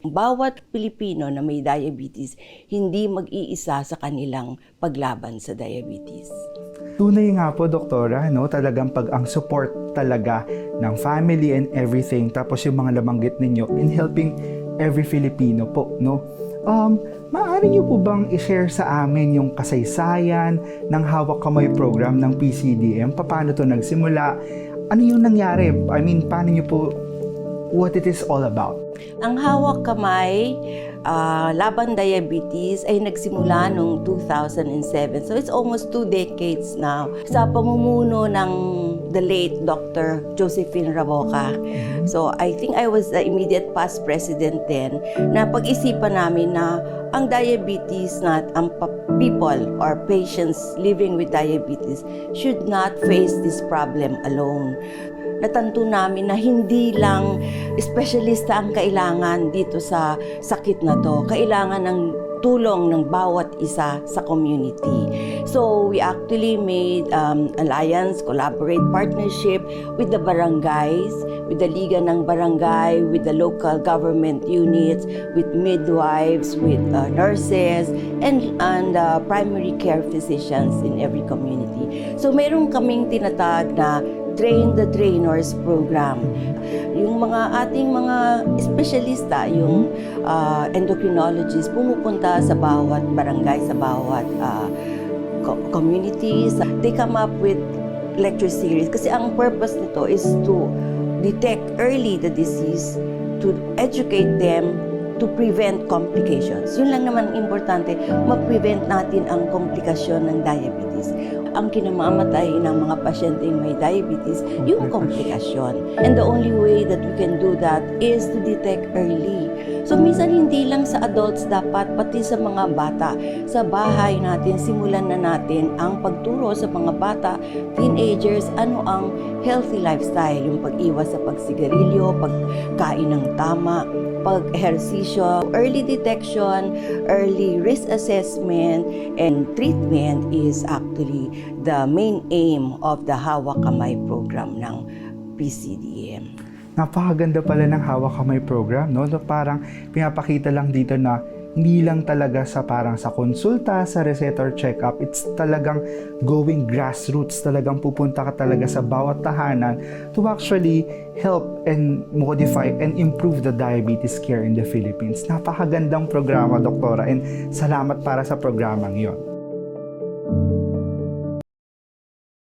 Bawat Pilipino na may diabetes, hindi mag-iisa sa kanilang paglaban sa diabetes. Tunay nga po, Doktora, no? Talagang pag ang support talaga ng family and everything, tapos yung mga nabanggit ninyo in helping every Filipino po, no? Maaari niyo po bang i-share sa amin yung kasaysayan ng Hawak Kamay program ng PCDM? Paano to nagsimula? Ano yung nangyari? I mean, paano niyo po, what it is all about? Ang Hawak Kamay Laban Diabetes ay nagsimula noong 2007. So it's almost 2 decades now. Sa pamumuno ng the late Dr. Josephine Raboca. So I think I was the immediate past president then na pag-isipan namin na ang diabetes ang people or patients living with diabetes should not face this problem alone. Natanto namin na hindi lang espesyalista ang kailangan dito sa sakit na to. Kailangan ng tulong ng bawat isa sa community. So we actually made alliance, collaborate, partnership with the barangays, with the Liga ng Barangay, with the local government units, with midwives, with nurses, and primary care physicians in every community. So meron kaming tinatag na Train the Trainers program. Yung ating mga espesyalista, yung endocrinologists, pumupunta sa bawat barangay, sa bawat communities. They come up with lecture series kasi ang purpose nito is to detect early the disease, to educate them, to prevent complications. Yun lang naman importante, ma-prevent natin ang komplikasyon ng diabetes. Ang kinamamatay ng mga pasyenteng may diabetes, yung komplikasyon. And the only way that we can do that is to detect early. So minsan hindi lang sa adults dapat, pati sa mga bata. Sa bahay natin, simulan na natin ang pagturo sa mga bata, teenagers, ano ang healthy lifestyle, yung pag-iwas sa pagsigarilyo, pagkain ng tama, pag-ehersisyo. Early detection, early risk assessment, and treatment is actually the main aim of the Hawak Kamay program ng PCDM. Napakaganda pala ng Hawak Kamay program, no? Parang pinapakita lang dito na hindi lang talaga sa parang sa konsulta, sa reseta or check-up, it's talagang going grassroots, talagang pupunta ka talaga sa bawat tahanan to actually help and modify and improve the diabetes care in the Philippines. Napakagandang programa, Doktora, and salamat para sa programang yon.